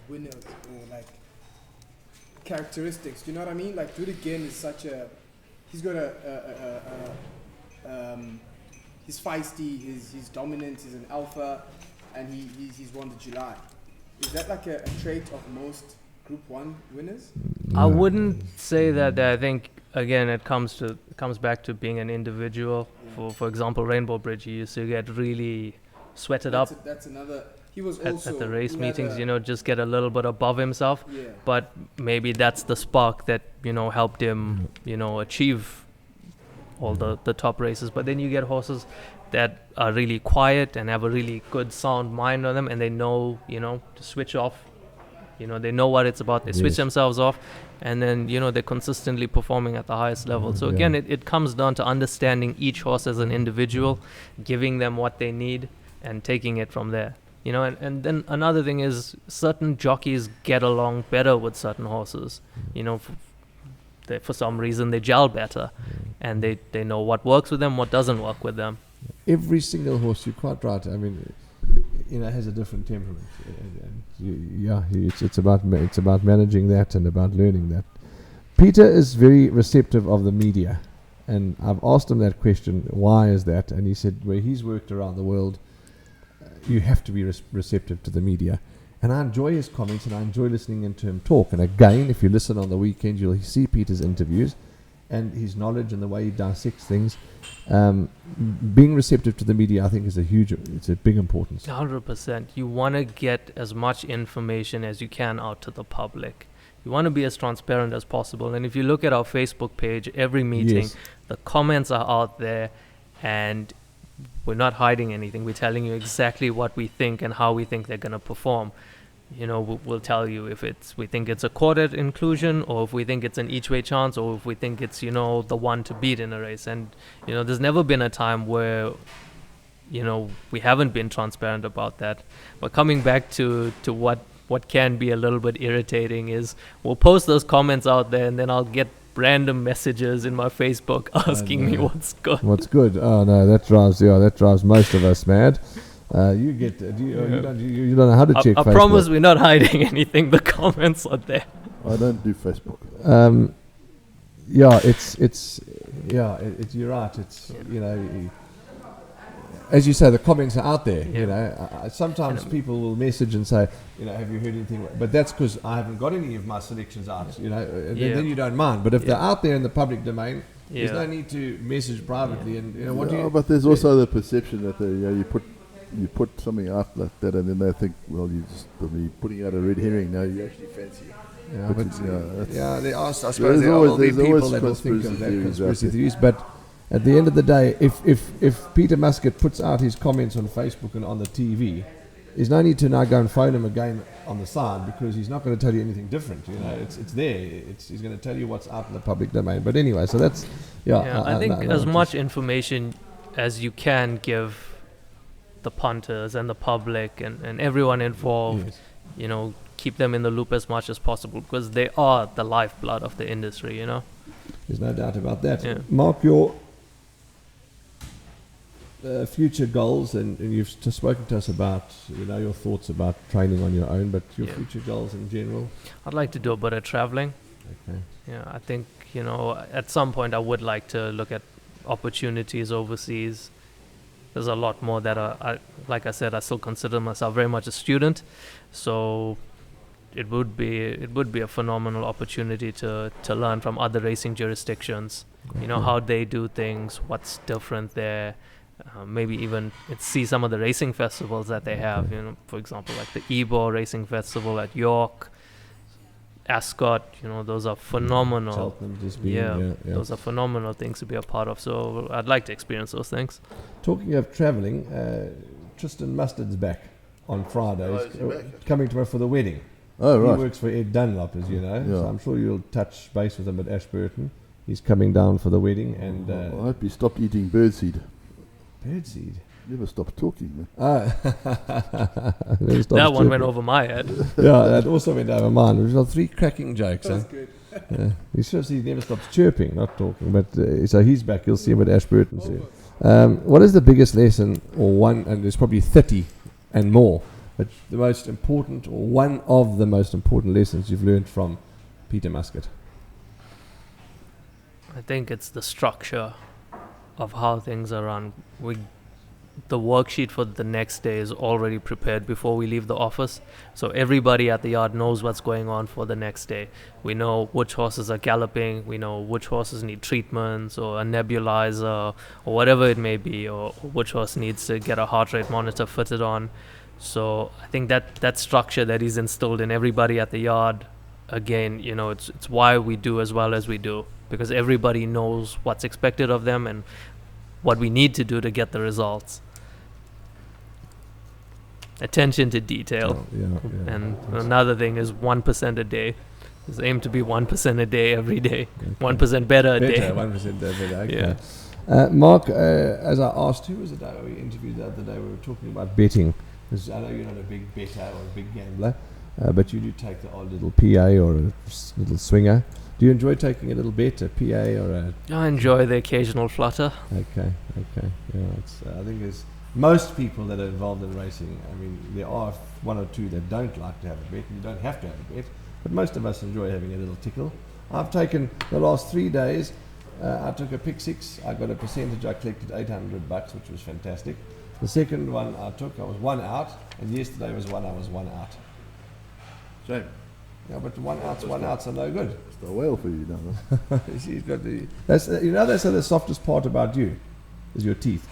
winners or characteristics? Do you know what I mean? Like Dude Again is he's got he's feisty, he's dominant, he's an alpha, and he's won the July. Is that a trait of most Group 1 winners? I wouldn't say that. I think again it comes back to being an individual. For example, Rainbow Bridge, he used to get really sweated up That's another. He was at also the race he had meetings. a- Just get a little bit above himself. Yeah. But maybe that's the spark that helped him achieve all the top races. But then you get horses that are really quiet and have a really good sound mind on them, and they know to switch off. They know what it's about. They switch themselves off, and then they're consistently performing at the highest level. So again, it comes down to understanding each horse as an individual, giving them what they need, and taking it from there. And then another thing is certain jockeys get along better with certain horses. For some reason they gel better, and they know what works with them, what doesn't work with them. Every single horse, you're quite right. I mean, has a different temperament, and it's about managing that and about learning that. Peter is very receptive of the media, and I've asked him that question, why is that? And he said, where he's worked around the world, you have to be receptive to the media. And I enjoy his comments, and I enjoy listening into him talk. And again, if you listen on the weekend, you'll see Peter's interviews and his knowledge and the way he dissects things. Being receptive to the media, I think, is it's a big importance. 100%. You want to get as much information as you can out to the public. You want to be as transparent as possible. And if you look at our Facebook page, every meeting, the comments are out there, and we're not hiding anything. We're telling you exactly what we think and how we think they're going to perform. We'll tell you if we think it's a quartet inclusion, or if we think it's an each way chance, or if we think it's the one to beat in a race. And there's never been a time where we haven't been transparent about that. But coming back to what can be a little bit irritating is we'll post those comments out there, and then I'll get random messages in my Facebook asking me what's good. What's good? Oh no, that drives most of us mad. You don't know how to check I Facebook. promise we're not hiding anything. The comments are there. I don't do Facebook. You're right. It's as you say, the comments are out there. Sometimes people will message and say, have you heard anything? But that's because I haven't got any of my selections out. Then you don't mind. But if they're out there in the public domain, there's no need to message privately. And what do you? But there's also the perception that you put something out like that, and then they think, well, you're putting out a red herring. No, you actually fancy it. I suppose there will be people that will think of that conspiracy theories. But at the end of the day, if Peter Muscutt puts out his comments on Facebook and on the TV, there's no need to now go and phone him again on the side, because he's not going to tell you anything different. It's there. He's going to tell you what's out in the public domain. But anyway, so that's I think as much information as you can give the punters and the public and everyone involved, keep them in the loop as much as possible, because they are the lifeblood of the industry. There's no doubt about that. Yeah. Mark, your future goals, and you've spoken to us about your thoughts about training on your own, but your future goals in general. I'd like to do a bit of traveling. Okay. I think at some point I would like to look at opportunities overseas. There's a lot more that like I said, I still consider myself very much a student, so it would be a phenomenal opportunity to learn from other racing jurisdictions. How they do things, what's different there. Maybe even see some of the racing festivals that they have. For example, like the Ebor Racing Festival at York, Ascot. Those are phenomenal. Cheltenham just being, those are phenomenal things to be a part of. So I'd like to experience those things. Talking of travelling, Tristan Mustard's back on Friday. Coming to us for the wedding. Oh, right. He works for Ed Dunlop, as you know. Yeah. So I'm sure you'll touch base with him at Ashburton. He's coming down for the wedding, and I hope he stopped eating birdseed. Birdseed. Never stopped talking, man. That one went over my head. Yeah, that also went over mine. We've got 3 cracking jokes. That's good. He says he never stops chirping, not talking. But so he's back. You'll see him at Ashburton soon. What is the biggest lesson, or one, and there's probably 30 and more, but the most important, or one of the most important lessons you've learned from Peter Muscutt? I think it's the structure of how things are run. the worksheet for the next day is already prepared before we leave the office. So everybody at the yard knows what's going on for the next day. We know which horses are galloping, we know which horses need treatments or a nebulizer or whatever it may be, or which horse needs to get a heart rate monitor fitted on. So I think that structure that is instilled in everybody at the yard, again, it's why we do as well as we do, because everybody knows what's expected of them and what we need to do to get the results. Attention to detail. And another thing is 1% a day. Just aim to be 1% a day every day. Okay. 1% better a day. 1% better. Okay. Yeah. Mark, as I asked, who was it that we interviewed the other day? We were talking about betting. Because I know you're not a big better or a big gambler, but you do take the odd little PA or a little swinger. Do you enjoy taking a little bet, a PA or a... I enjoy the occasional flutter. Okay. Yeah, I think there's most people that are involved in racing. I mean, there are one or two that don't like to have a bet, and you don't have to have a bet, but most of us enjoy having a little tickle. I've taken the last 3 days, I took a pick six, I got a percentage, I collected $800, which was fantastic. The second one I took, I was one out, and yesterday was one, I was one out. Shame. Yeah, but one outs are no good. It's the whale for you now. She's got the. That's that's the softest part about you, is your teeth.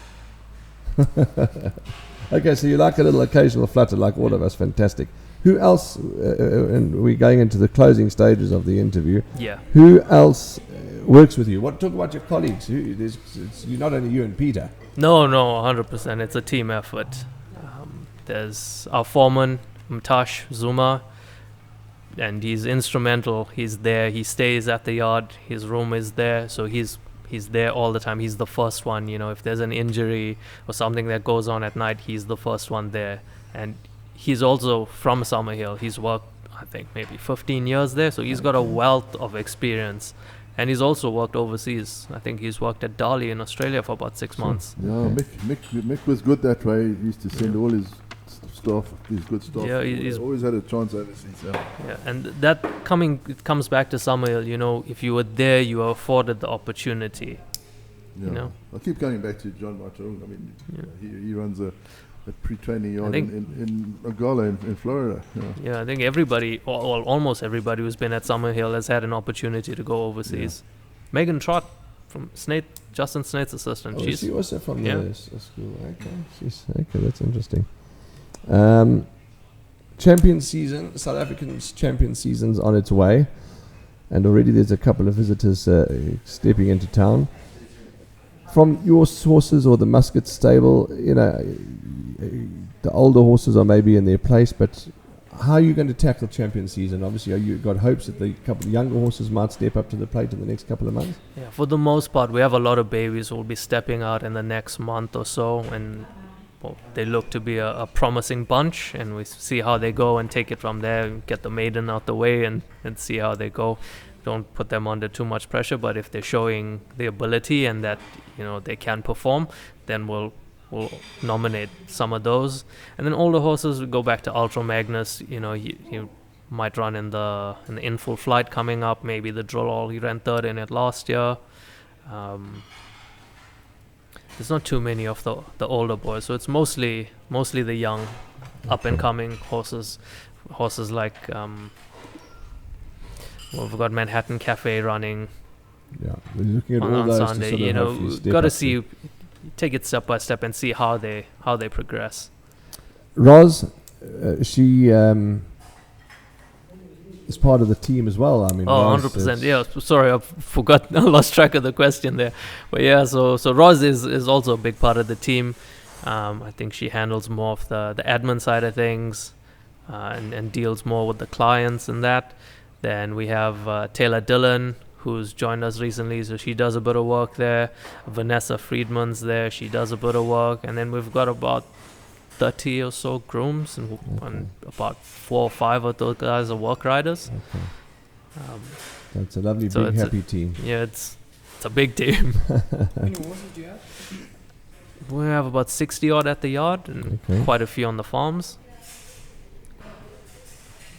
Okay, so you like a little occasional flutter, like all of us. Fantastic. Who else? And we're going into the closing stages of the interview. Yeah. Who else works with you? Talk about your colleagues. You're not only you and Peter. No, 100%. It's a team effort. There's our foreman, Mtash Zuma. And he's instrumental. He's there. He stays at the yard. His room is there, so he's there all the time. He's the first one. If there's an injury or something that goes on at night, he's the first one there. And he's also from Summerhill. He's worked, I think, maybe 15 years there, so he's got a wealth of experience. And he's also worked overseas. I think he's worked at Dali in Australia for about 6 months. Yeah, Mick was good that way. He used to send all his stuff, his good stuff. Yeah, he's always had a chance overseas. Yeah, and that it comes back to Summerhill. If you were there, you were afforded the opportunity. Yeah. I keep coming back to John Martirung. I mean, he runs a pre-training yard in Agala in Florida. Yeah, I think everybody, or almost everybody who's been at Summerhill has had an opportunity to go overseas. Yeah. Megan Trott from Justin Snaith's assistant. She was from the school. Okay, that's interesting. Champion season, South African's champion season's on its way, and already there's a couple of visitors stepping into town. From your sources or the Musket stable, the older horses are maybe in their place, but how are you going to tackle champion season? Obviously, you got hopes that the couple of younger horses might step up to the plate in the next couple of months? Yeah, for the most part, we have a lot of babies who will be stepping out in the next month or so, and they look to be a promising bunch, and we see how they go and take it from there, get the maiden out the way and see how they go. Don't put them under too much pressure, but if they're showing the ability and that they can perform, then we'll nominate some of those. And then older horses, we go back to Ultra Magnus. He might run in the in full flight coming up, maybe the Drill All. He ran third in it last year. There's not too many of the older boys, so it's mostly the young, up and coming horses like we've got Manhattan Cafe running. Yeah, we're looking at all on those Sunday. Got to see, take it step by step and see how they progress. Roz, she is part of the team as well. I mean, 100%. Yeah, sorry, I forgot. I lost track of the question there. But yeah, so Roz is also a big part of the team. I think she handles more of the admin side of things and deals more with the clients and that. Then we have Taylor Dillon, who's joined us recently, so she does a bit of work there. Vanessa Friedman's there, she does a bit of work. And then we've got about 30 or so grooms, and about 4 or 5 of those guys are work riders. Okay. That's a lovely, big, happy team. Yeah, it's a big team. How many horses do you have? We have about 60 odd at the yard, and quite a few on the farms.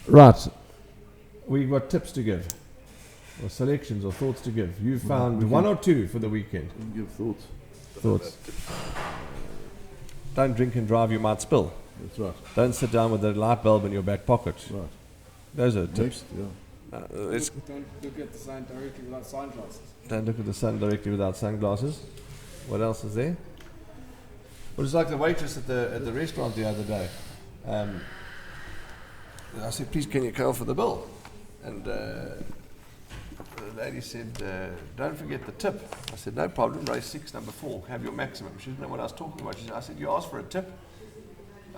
Right. We've got tips to give, or selections, or thoughts to give. You found one or two for the weekend. Give thoughts. Thoughts. don't drink and drive, you might spill. That's right. Don't sit down with a light bulb in your back pocket. Right. Those are tips. Next, yeah. Let's Don't look at the sun directly without sunglasses. don't look at the sun directly without sunglasses. What else is there? Well, it's like the waitress at the restaurant the other day. I said, please can you call for the bill? And the lady said, don't forget the tip. I said, no problem, race 6, number 4, have your maximum. She didn't know what I was talking about. She said, I said, you asked for a tip?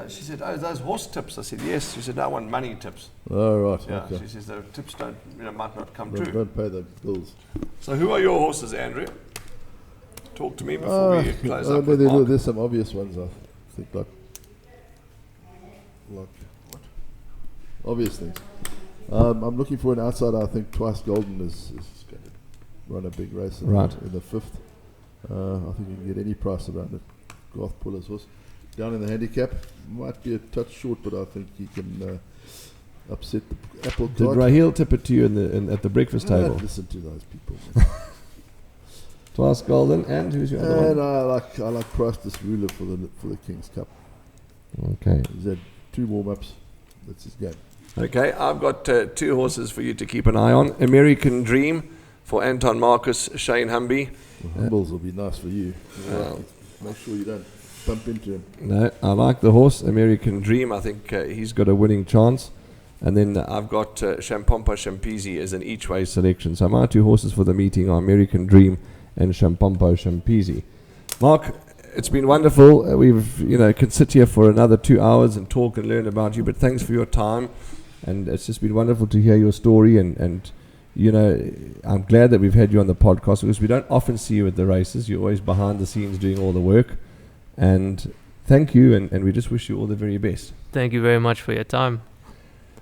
She said, oh, those horse tips. I said, yes. She said, no, I want money tips. Oh, right. Yeah, Okay. she says the tips might not come Don't, true. don't pay the bills. So who are your horses, Andrew? Talk to me before we close up with Mark. There's some obvious ones, I think, like what? Obvious things. I'm looking for an outsider. I think Twice Golden is going to run a big race in the 5th. I think you can get any price around it. Garth Puller's horse. Down in the handicap, might be a touch short, but I think he can upset the apple cart. Did Raheel tip it to you at the breakfast table? Listen to those people. Twice Golden, and who's your other one? And I like Priceless Ruler for the King's Cup. Okay. He's had 2 warm-ups. That's his game. Okay, I've got 2 horses for you to keep an eye on. American Dream for Anton Marcus, Shane Humby. The Humbles will be nice for you. Make sure you don't bump into him. No, I like the horse, American Dream. I think he's got a winning chance. And then I've got Shampompa Shampisi as an each-way selection. So my 2 horses for the meeting are American Dream and Shampompa Shampisi. Mark, it's been wonderful. We've can sit here for another 2 hours and talk and learn about you. But thanks for your time, and it's just been wonderful to hear your story. And I'm glad that we've had you on the podcast because we don't often see you at the races. You're always behind the scenes doing all the work. And thank you, and we just wish you all the very best. Thank you very much for your time.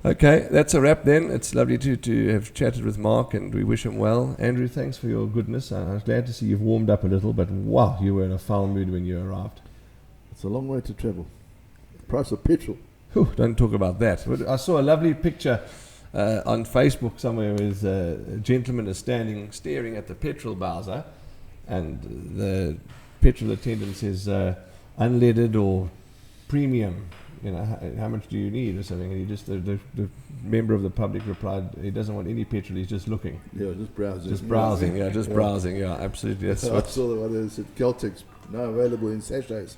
Okay, that's a wrap then. It's lovely to have chatted with Mark, and we wish him well. Andrew, thanks for your goodness. I was glad to see you've warmed up a little, but wow, you were in a foul mood when you arrived. It's a long way to travel. Price of petrol. Whew, don't talk about that. I saw a lovely picture on Facebook somewhere with a gentleman is staring at the petrol bowser, and the petrol attendant says unleaded or premium. How much do you need or something? And the member of the public replied, he doesn't want any petrol, he's just looking. Yeah, just browsing. Browsing, absolutely. That's I saw the one that said Celtics, now available in sachets.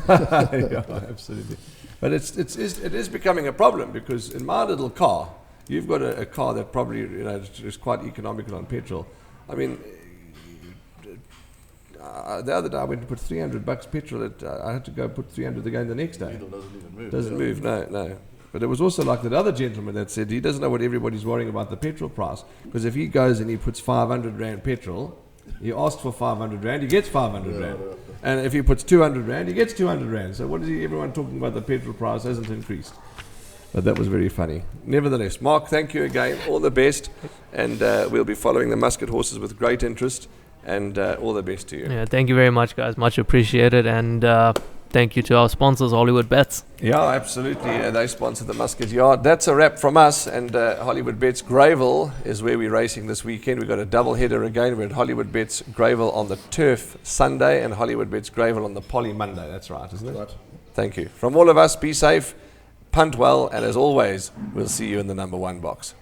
Yeah, absolutely. But it is becoming a problem because in my little car, you've got a car that probably is quite economical on petrol. I mean, the other day I went to put $300 petrol. I had to go put 300 again the next day. Needle doesn't even move. Doesn't move, no. But it was also like that other gentleman that said he doesn't know what everybody's worrying about the petrol price, because if he goes and he puts 500 Rand petrol, he asked for 500 Rand, he gets 500 Rand. And if he puts 200 Rand, he gets 200 Rand. So what is everyone talking about? The petrol price hasn't increased. But that was very funny. Nevertheless, Mark, thank you again. All the best. And we'll be following the Musket horses with great interest. And all the best to you. Yeah, thank you very much, guys. Much appreciated. And thank you to our sponsors, Hollywood Bets. Yeah, absolutely. They sponsor the Musket Yard. That's a wrap from us. And Hollywood Bets Greyville is where we're racing this weekend. We've got a double header again. We're at Hollywood Bets Greyville on the Turf Sunday and Hollywood Bets Greyville on the Poly Monday. That's right, isn't it? Right. Thank you. From all of us, be safe, punt well, and as always, we'll see you in the number 1 box.